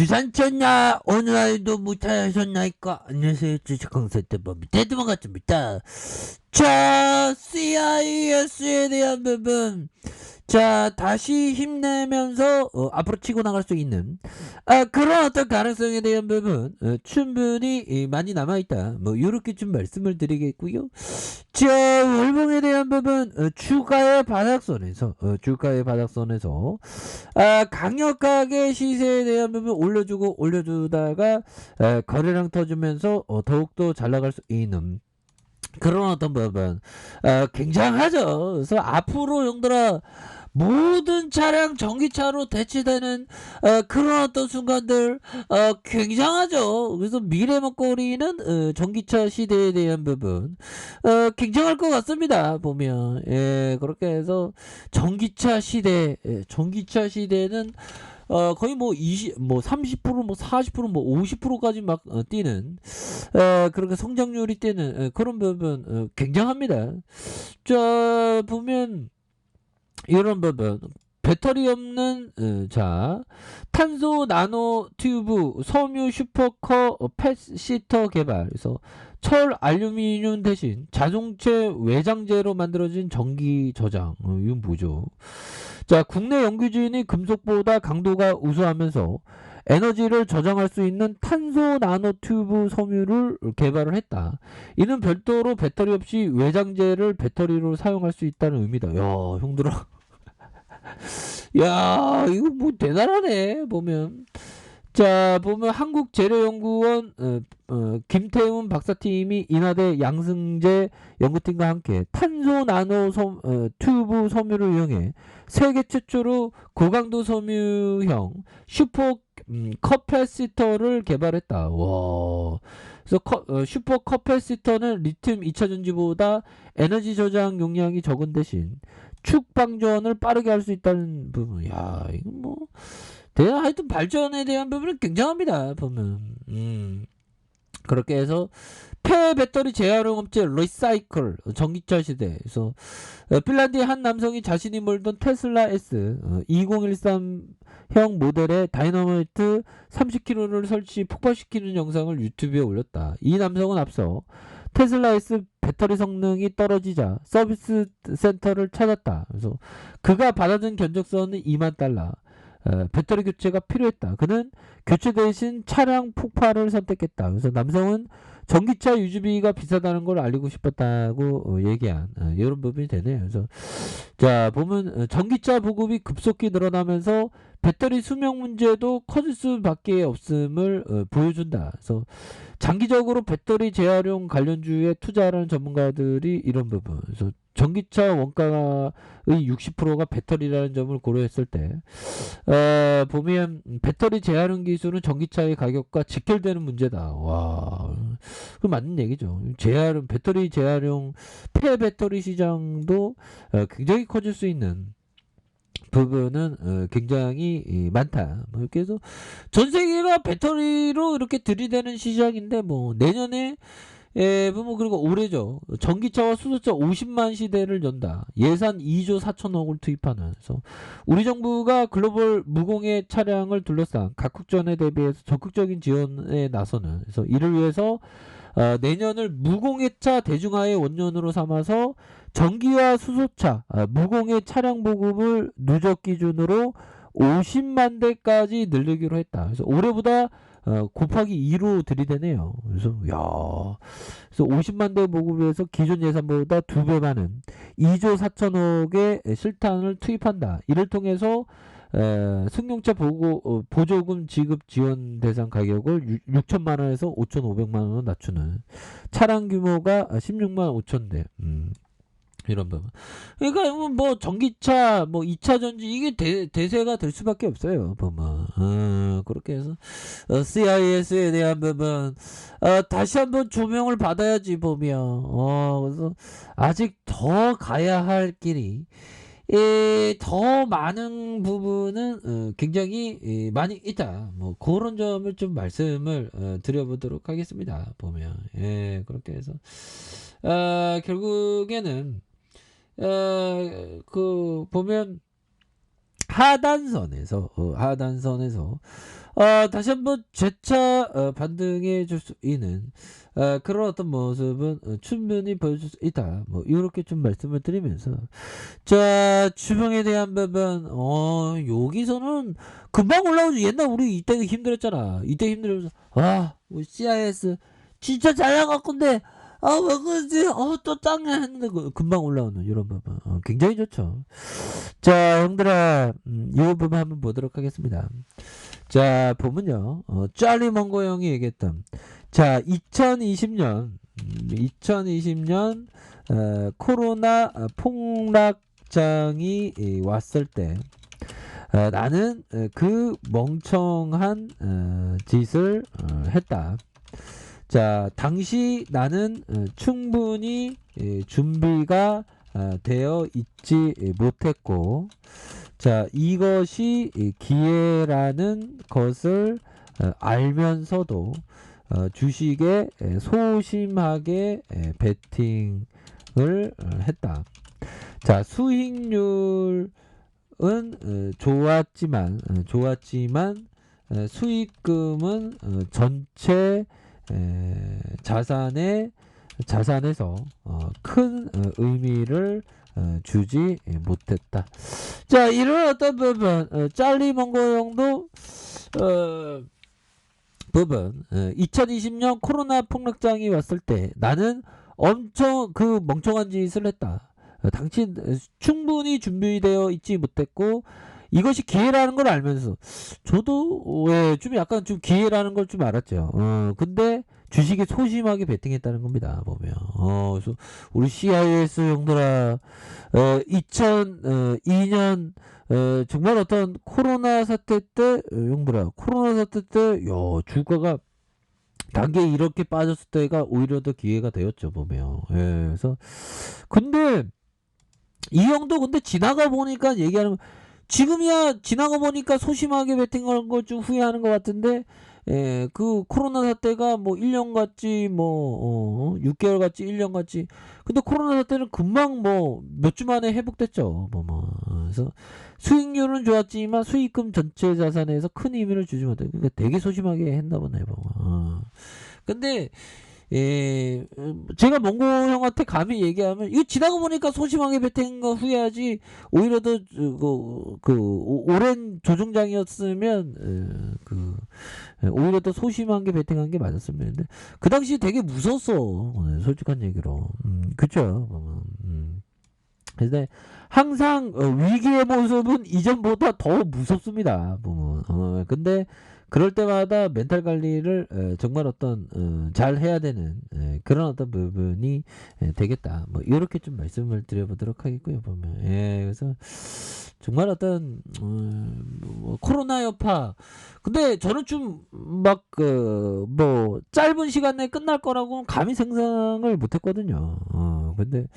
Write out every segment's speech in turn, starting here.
주산쳤냐? 오늘도 무탈하셨나이까? 안녕하세요. 주식강사대범이 대두만 같습니다. 자, CIS에 대한 부분. 자, 다시 힘내면서 앞으로 치고 나갈 수 있는 그런 어떤 가능성에 대한 부분 충분히 많이 남아있다. 뭐 이렇게 좀 말씀을 드리겠고요. 자, 월봉에 대한 부분 주가의 바닥선에서 강력하게 시세에 대한 부분 올려주다가 거래량 터주면서 더욱더 잘 나갈 수 있는 그런 어떤 부분 굉장하죠. 그래서 앞으로 형들아 모든 차량 전기차로 대체되는 그런 어떤 순간들 굉장하죠. 그래서 미래 먹거리는 전기차 시대에 대한 부분 굉장할 것 같습니다. 보면 그렇게 해서 전기차 시대는 거의 뭐 30%, 뭐 40%, 뭐 50%까지 막 뛰는 그렇게 성장률이 뛰는 그런 부분 굉장합니다. 자, 보면 이런 부분 배터리 없는 자 탄소 나노 튜브 섬유 슈퍼커 펫시터 개발. 그래서 철 알루미늄 대신 자동체 외장재로 만들어진 전기 저장. 이건 뭐죠? 자, 국내 연구진이 금속보다 강도가 우수하면서 에너지를 저장할 수 있는 탄소 나노 튜브 섬유를 개발을 했다. 이는 별도로 배터리 없이 외장재를 배터리로 사용할 수 있다는 의미다. 야, 형들아. 야, 이거 뭐 대단하네. 보면. 자, 보면 한국재료연구원 김태훈 박사팀이 인하대 양승재 연구팀과 함께 탄소 나노 튜브 섬유를 이용해 세계 최초로 고강도 섬유형 슈퍼 커패시터를 개발했다. 와. 그래서 슈퍼 커패시터는 리튬 2차 전지보다 에너지 저장 용량이 적은 대신 축 방전을 빠르게 할 수 있다는 부분. 야, 이건 뭐 하여튼 발전에 대한 부분은 굉장합니다. 보면 그렇게 해서 폐배터리 재활용 업체 리사이클 전기차 시대에서 핀란드의 한 남성이 자신이 몰던 테슬라 S 2013형 모델의 다이너마이트 30kg를 설치 폭발시키는 영상을 유튜브에 올렸다. 이 남성은 앞서 테슬라 S 배터리 성능이 떨어지자 서비스 센터를 찾았다. 그래서 그가 받아든 견적서는 $20,000. 배터리 교체가 필요했다. 그는 교체 대신 차량 폭발을 선택했다. 그래서 남성은 전기차 유지비가 비싸다는 걸 알리고 싶었다고 얘기한 이런 부분이 되네요. 그래서 자, 보면 전기차 보급이 급속히 늘어나면서 배터리 수명 문제도 커질 수밖에 없음을 보여준다. 그래서 장기적으로 배터리 재활용 관련주에 투자하는 전문가들이 이런 부분. 그래서 전기차 원가의 60%가 배터리라는 점을 고려했을 때 보면 배터리 재활용 기술은 전기차의 가격과 직결되는 문제다. 와, 그 맞는 얘기죠. 배터리 재활용 폐배터리 시장도 굉장히 커질 수 있는 부분은 굉장히 많다. 뭐 이렇게 해서 전 세계가 배터리로 이렇게 들이대는 시장인데 뭐 내년에 보면 그리고 올해죠. 전기차와 수소차 50만 시대를 연다. 예산 2조 4천억을 투입하는. 그래서 우리 정부가 글로벌 무공해 차량을 둘러싼 각국전에 대비해서 적극적인 지원에 나서는. 그래서 이를 위해서 내년을 무공해차 대중화의 원년으로 삼아서 전기와 수소차 무공해 차량 보급을 누적 기준으로 50만 대까지 늘리기로 했다. 그래서 올해보다 곱하기 2로 들이대네요. 그래서 그래서 50만 대 보급에서 기존 예산보다 2배 많은 2조 4천억의 실탄을 투입한다. 이를 통해서 승용차 보조금 지급 지원 대상 가격을 6천만 원에서 5,500만 원으로 낮추는 차량 규모가 16만 5천 대. 이런 부분. 그러니까 뭐 전기차, 뭐 2차 전지 이게 대세가 될 수밖에 없어요. 보면 그렇게 해서 CIS에 대한 부분 다시 한번 조명을 받아야지 보면 그래서 아직 더 가야 할 길이 더 많은 부분은 굉장히 많이 있다. 뭐 그런 점을 좀 말씀을 드려보도록 하겠습니다. 보면 그렇게 해서 결국에는 보면 하단선에서 다시 한번 재차 반등해 줄 수 있는 그런 어떤 모습은 충분히 보여줄 수 있다. 뭐 이렇게 좀 말씀을 드리면서 자 주봉에 대한 부분 여기서는 금방 올라오죠. 옛날 우리 이때 힘들었잖아. 이때 힘들어서 뭐 CIS 진짜 잘 나갔건데 왜 그러지? 또 짱이야 했는데 금방 올라오는 이런 부분 굉장히 좋죠. 자 형들아 이 부분 한번 보도록 하겠습니다. 자 보면요 짤리 멍고 형이 얘기했던 자 2020년 코로나 폭락장이 왔을 때 나는 그 멍청한 짓을 했다. 자 당시 나는 충분히 준비가 되어 있지 못했고 자 이것이 기회라는 것을 알면서도 주식에 소심하게 베팅을 했다. 자 수익률은 좋았지만 수익금은 전체 자산에서 큰 의미를 주지 못했다. 자 이런 어떤 부분 짤리 멍고 형도 부분 2020년 코로나 폭락장이 왔을 때 나는 엄청 그 멍청한 짓을 했다. 당신 충분히 준비되어 있지 못했고 이것이 기회라는 걸 알면서 저도 좀 약간 좀 기회라는 걸 좀 알았죠. 근데 주식에 소심하게 베팅했다는 겁니다. 보면 그래서 우리 CIS 형들아 2002년 정말 어떤 코로나 사태 때 형들아 코로나 사태 때 주가가 단계 이렇게 빠졌을 때가 오히려 더 기회가 되었죠. 보면 그래서 근데 이 형도 근데 지나가 보니까 얘기하는 지금이야 지나가 보니까 소심하게 베팅한 걸 좀 후회하는 것 같은데 그 코로나 사태가 뭐 1년 같지 뭐 6개월 같지 1년 같지 근데 코로나 사태는 금방 뭐 몇 주 만에 회복됐죠. 그래서 수익률은 좋았지만 수익금 전체 자산에서 큰 의미를 주지 못해. 그러니까 되게 소심하게 했나 보네. 근데 제가 몽고 형한테 감히 얘기하면 이거 지나고 보니까 소심하게 베팅한 거 후회하지 오히려 더 오랜 조정장이었으면 오히려 더 소심한 게 베팅한 게 맞았으면 했는데 그 당시 되게 무서웠어. 솔직한 얘기로 그쵸. 근데 항상 위기의 모습은 이전보다 더 무섭습니다. 근데 그럴 때마다 멘탈 관리를 정말 어떤 잘 해야 되는 그런 어떤 부분이 되겠다. 뭐 이렇게 좀 말씀을 드려보도록 하겠고요. 보면 그래서 정말 어떤 뭐 코로나 여파 근데 저는 좀 막 뭐 짧은 시간 내에 끝날 거라고 감히 상상을 못했거든요. 근데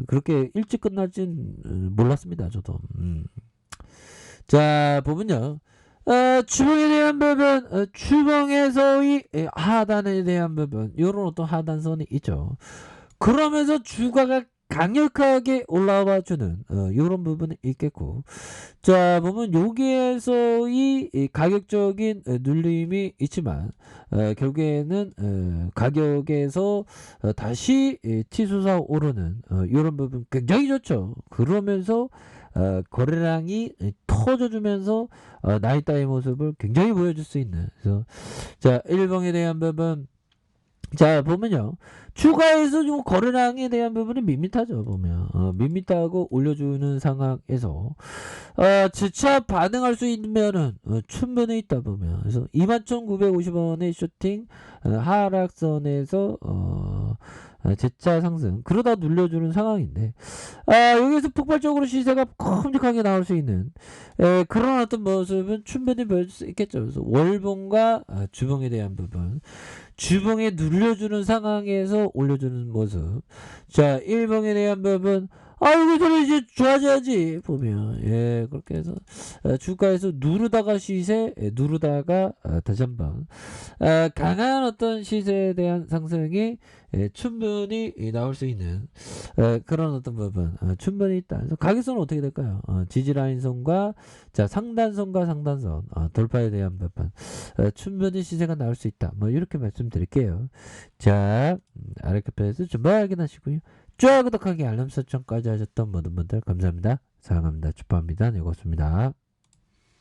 그렇게 일찍 끝날진 몰랐습니다. 저도. 자 보면요. 주봉에 대한 부분, 주봉에서의 하단에 대한 부분, 요런 어떤 하단선이 있죠. 그러면서 주가가 강력하게 올라와 주는 요런 부분이 있겠고 자 보면 여기에서의 가격적인 눌림이 있지만 결국에는 가격에서 다시 치솟아 오르는 요런 부분 굉장히 좋죠. 그러면서 거래량이 터져주면서 나이따의 모습을 굉장히 보여줄 수 있는 그래서 자 일봉에 대한 부분 자 보면요 추가해서 좀 거래량에 대한 부분이 밋밋하죠. 보면 밋밋하고 올려주는 상황에서 재차 반응할 수 있는 충분히 있다. 보면 그래서 21,950원의 쇼팅 하락선에서 재차 상승 그러다 눌려주는 상황인데 여기서 폭발적으로 시세가 큼직하게 나올 수 있는 그런 어떤 모습은 충분히 보여줄 수 있겠죠. 그래서 월봉과 주봉에 대한 부분 주봉에 눌려주는 상황에서 올려주는 모습 자 일봉에 대한 부분 아이고 저는 이제 좋아져야지 보면 예 그렇게 해서 주가에서 누르다가 시세 누르다가 다시 한번 강한 어떤 시세에 대한 상승이 충분히 나올 수 있는 그런 어떤 부분 충분히 있다. 그래서 가격선은 어떻게 될까요? 지지라인선과 자 상단선과 상단선 돌파에 대한 부분 충분히 시세가 나올 수 있다. 뭐 이렇게 말씀드릴게요. 자 아래급에서 좀 확인하시고요. 좋아요 구독하기 알람 설정까지 하셨던 모든 분들 감사합니다. 사랑합니다. 축복합니다. 네 고맙습니다.